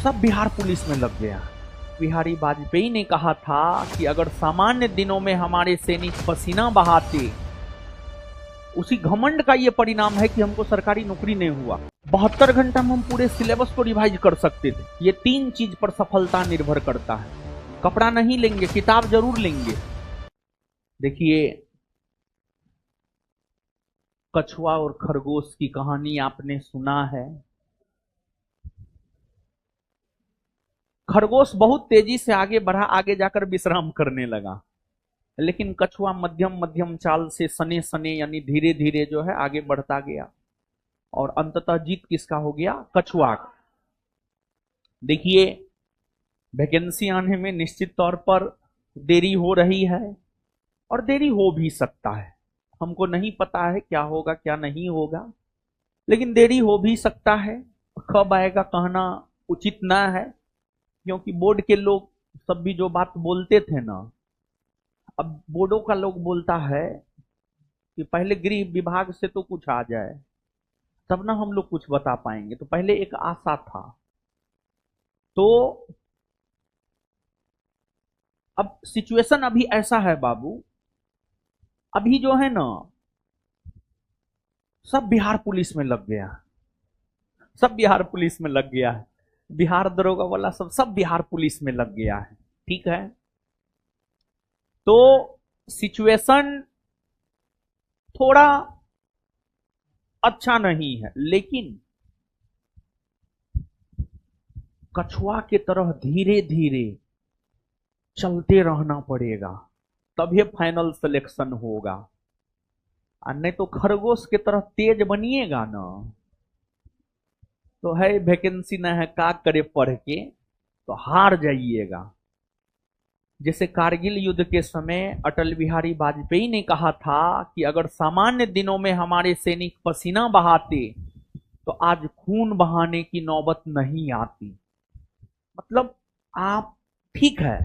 सब बिहार पुलिस में लग गया। बिहारी वाजपेयी ने कहा था कि अगर सामान्य दिनों में हमारे सैनिक पसीना बहाते, उसी घमंड का ये परिणाम है कि हमको सरकारी नौकरी नहीं हुआ। 72 घंटा में हम पूरे सिलेबस को रिवाइज कर सकते थे। ये 3 चीज पर सफलता निर्भर करता है। कपड़ा नहीं लेंगे, किताब जरूर लेंगे। देखिए, कछुआ और खरगोश की कहानी आपने सुना है। खरगोश बहुत तेजी से आगे बढ़ा, आगे जाकर विश्राम करने लगा, लेकिन कछुआ मध्यम मध्यम चाल से सने सने यानी धीरे धीरे जो है आगे बढ़ता गया, और अंततः जीत किसका हो गया? कछुआ का। देखिए, वैकेंसी आने में निश्चित तौर पर देरी हो रही है, और देरी हो भी सकता है। हमको नहीं पता है क्या होगा क्या नहीं होगा, लेकिन देरी हो भी सकता है। कब आएगा कहना उचित ना है, क्योंकि बोर्ड के लोग सब भी जो बात बोलते थे ना, अब बोर्डों का लोग बोलता है कि पहले गृह विभाग से तो कुछ आ जाए, तब ना हम लोग कुछ बता पाएंगे। तो पहले एक आशा था। तो अब सिचुएशन अभी ऐसा है बाबू, अभी जो है ना सब बिहार पुलिस में लग गया, सब बिहार पुलिस में लग गया है। बिहार दरोगा वाला सब बिहार पुलिस में लग गया है। ठीक है, तो सिचुएशन थोड़ा अच्छा नहीं है, लेकिन कछुआ की तरह धीरे धीरे चलते रहना पड़ेगा, तभी फाइनल सिलेक्शन होगा। और नहीं तो खरगोश की तरह तेज बनिएगा ना, तो है वैकेंसी ना है, का करे पढ़ के, तो हार जाइएगा। जैसे कारगिल युद्ध के समय अटल बिहारी वाजपेयी ने कहा था कि अगर सामान्य दिनों में हमारे सैनिक पसीना बहाते, तो आज खून बहाने की नौबत नहीं आती। मतलब आप, ठीक है,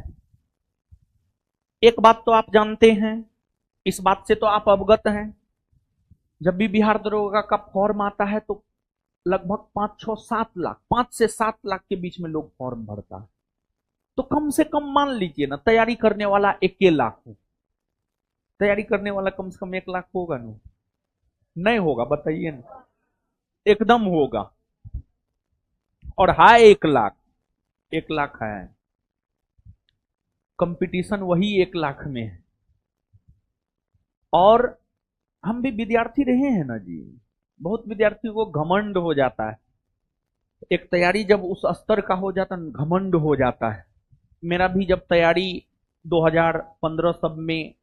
एक बात तो आप जानते हैं, इस बात से तो आप अवगत हैं, जब भी बिहार दरोगा का फॉर्म आता है तो लगभग 5 से 7 लाख के बीच में लोग फॉर्म भरता है। तो कम से कम मान लीजिए ना, तैयारी करने वाला 1 लाख हो, तैयारी करने वाला कम से कम 1 लाख होगा ना? नहीं होगा, बताइए ना। एकदम होगा। और है 1 लाख, 1 लाख है, कंपटीशन वही 1 लाख में है। और हम भी विद्यार्थी रहे हैं ना जी, बहुत विद्यार्थियों को घमंड हो जाता है। एक तैयारी जब उस स्तर का हो जाता है, घमंड हो जाता है। मेरा भी जब तैयारी 2015 सब में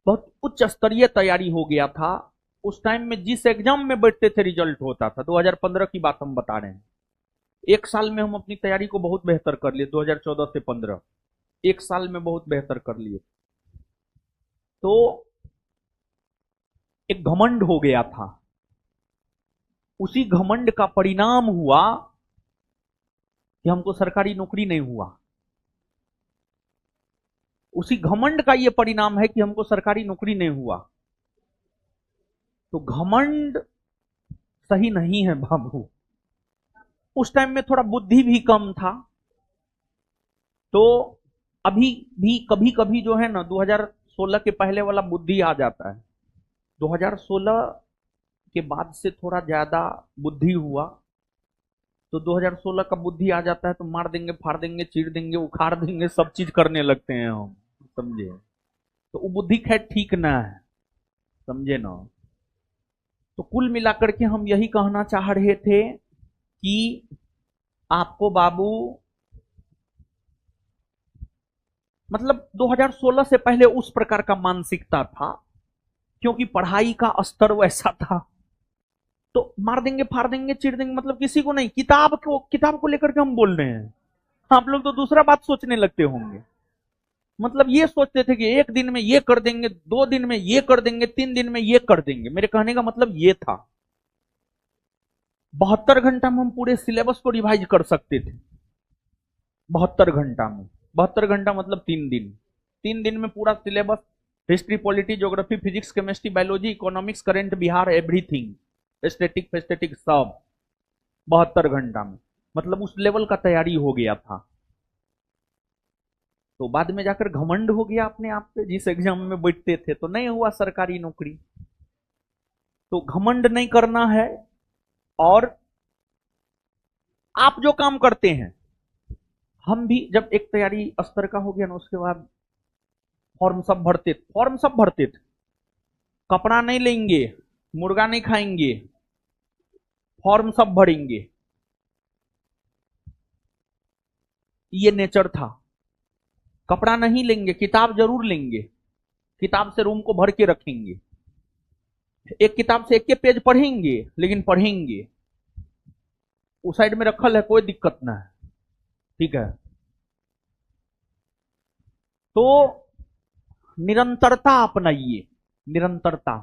बहुत उच्च स्तरीय तैयारी हो गया था, उस टाइम में जिस एग्जाम में बैठते थे रिजल्ट होता था। 2015 की बात हम बता रहे हैं। 1 साल में हम अपनी तैयारी को बहुत बेहतर कर लिए, 2014 से 15, 1 साल में बहुत बेहतर कर लिए। तो एक घमंड हो गया था, उसी घमंड का परिणाम हुआ कि हमको सरकारी नौकरी नहीं हुआ। उसी घमंड का यह परिणाम है कि हमको सरकारी नौकरी नहीं हुआ। तो घमंड सही नहीं है बाबू। उस टाइम में थोड़ा बुद्धि भी कम था। तो अभी भी कभी कभी जो है ना 2016 के पहले वाला बुद्धि आ जाता है, 2016 के बाद से थोड़ा ज्यादा बुद्धि हुआ। तो 2016 का बुद्धि आ जाता है तो मार देंगे, फाड़ देंगे, चीर देंगे, उखाड़ देंगे, सब चीज करने लगते हैं हम, समझे? तो वो बुद्धि खैर ठीक ना है, समझे ना। तो कुल मिलाकर के हम यही कहना चाह रहे थे कि आपको बाबू, मतलब 2016 से पहले उस प्रकार का मानसिकता था, क्योंकि पढ़ाई का स्तर वैसा था। तो मार देंगे, फाड़ देंगे, चीर देंगे, मतलब किसी को नहीं, किताब को लेकर के हम बोल रहे हैं। आप लोग तो दूसरा बात सोचने लगते होंगे। मतलब ये सोचते थे कि 1 दिन में ये कर देंगे, 2 दिन में ये कर देंगे, 3 दिन में ये कर देंगे। मेरे कहने का मतलब ये था, 72 घंटा में हम पूरे सिलेबस को रिवाइज कर सकते थे। 72 घंटा में, 72 घंटा मतलब 3 दिन, 3 दिन में पूरा syllabus, history, polity, geography, physics, chemistry, biology, economics, current Bihar, everything, aesthetic फेस्थेटिक, सब 72 घंटा में। मतलब उस लेवल का तैयारी हो गया था। तो बाद में जाकर घमंड हो गया अपने आप पे, जिस एग्जाम में बैठते थे तो नहीं हुआ सरकारी नौकरी। तो घमंड नहीं करना है। और आप जो काम करते हैं, हम भी जब एक तैयारी स्तर का हो गया ना, उसके बाद फॉर्म सब भरते थे। कपड़ा नहीं लेंगे, मुर्गा नहीं खाएंगे, फॉर्म सब भरेंगे, ये नेचर था। कपड़ा नहीं लेंगे, किताब जरूर लेंगे, किताब से रूम को भर के रखेंगे, एक किताब से एक के पेज पढ़ेंगे, लेकिन पढ़ेंगे। उस साइड में रखल है, कोई दिक्कत ना है, ठीक है। तो निरंतरता अपनाइए, निरंतरता।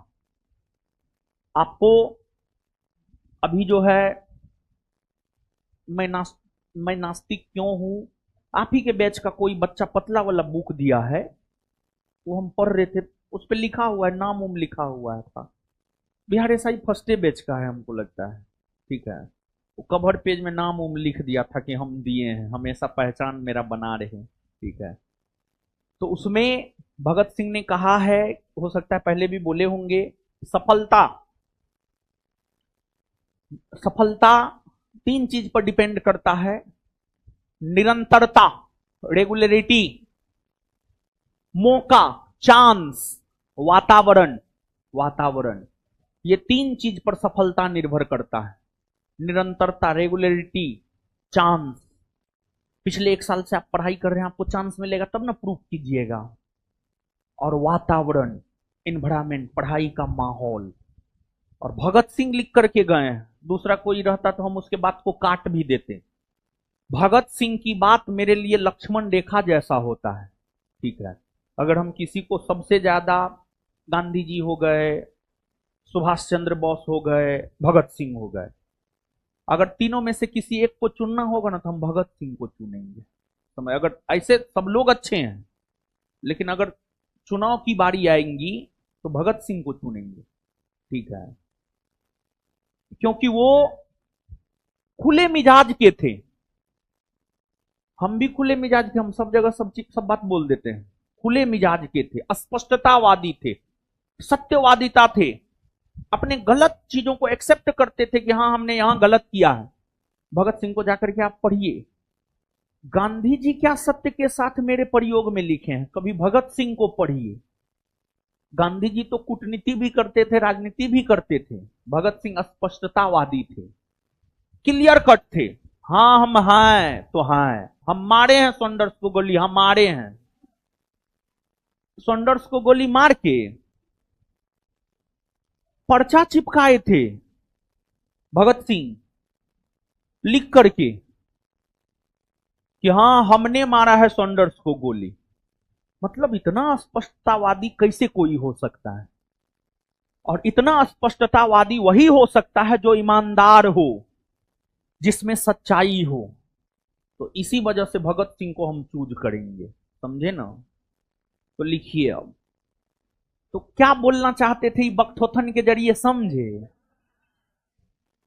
आपको अभी जो है, मैं नास्तिक क्यों हूं, आप ही के बैच का कोई बच्चा पतला वाला बुक दिया है, वो हम पढ़ रहे थे, उस पर लिखा हुआ है, नाम उम लिखा हुआ था, बिहार एसआई फर्स्ट बैच का है हमको लगता है, ठीक है। वो कवर पेज में नाम उम लिख दिया था कि हम दिए हैं, हमेशा पहचान मेरा बना रहे, ठीक है। तो उसमें भगत सिंह ने कहा है, हो सकता है पहले भी बोले होंगे, सफलता सफलता 3 चीज पर डिपेंड करता है। निरंतरता, रेगुलरिटी, मौका, चांस, वातावरण, वातावरण, ये 3 चीज पर सफलता निर्भर करता है। निरंतरता, रेगुलरिटी, चांस। पिछले 1 साल से आप पढ़ाई कर रहे हैं, आपको चांस मिलेगा तब ना प्रूफ कीजिएगा। और वातावरण, एनवायरमेंट, पढ़ाई का माहौल। और भगत सिंह लिख करके गए हैं, दूसरा कोई रहता तो हम उसके बात को काट भी देते। भगत सिंह की बात मेरे लिए लक्ष्मण रेखा जैसा होता है, ठीक है। अगर हम किसी को सबसे ज्यादा, गांधी जी हो गए, सुभाष चंद्र बोस हो गए, भगत सिंह हो गए, अगर तीनों में से किसी एक को चुनना होगा ना, तो हम भगत सिंह को चुनेंगे। समझ, अगर ऐसे सब लोग अच्छे हैं, लेकिन अगर चुनाव की बारी आएंगी तो भगत सिंह को चुनेंगे, ठीक है। क्योंकि वो खुले मिजाज के थे, हम भी खुले मिजाज के, हम सब जगह सब चीज सब बात बोल देते हैं। खुले मिजाज के थे, अस्पष्टतावादी थे, सत्यवादिता थे, अपने गलत चीजों को एक्सेप्ट करते थे कि हाँ हमने यहां गलत किया है। भगत सिंह को जाकर के आप पढ़िए, गांधी जी क्या सत्य के साथ मेरे प्रयोग में लिखे हैं, कभी भगत सिंह को पढ़िए। गांधी जी तो कूटनीति भी करते थे, राजनीति भी करते थे, भगत सिंह स्पष्टतावादी थे, क्लियर कट थे। हाँ हम हैं तो हैं, हम मारे हैं सॉन्डर्स को गोली, हम मारे हैं। सॉन्डर्स को गोली मार के पर्चा चिपकाए थे भगत सिंह, लिख करके कि हाँ हमने मारा है सॉन्डर्स को गोली। मतलब इतना स्पष्टतावादी कैसे कोई हो सकता है? और इतना स्पष्टतावादी वही हो सकता है जो ईमानदार हो, जिसमें सच्चाई हो। तो इसी वजह से भगत सिंह को हम चूज करेंगे, समझे ना? तो लिखिए अब, तो क्या बोलना चाहते थे बकथोथन के जरिए, समझे?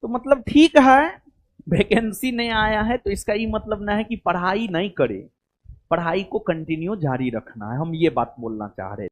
तो मतलब ठीक है, वैकेंसी नहीं आया है तो इसका ये मतलब ना है कि पढ़ाई नहीं करे, पढ़ाई को कंटिन्यू जारी रखना है, हम ये बात बोलना चाह रहे थे।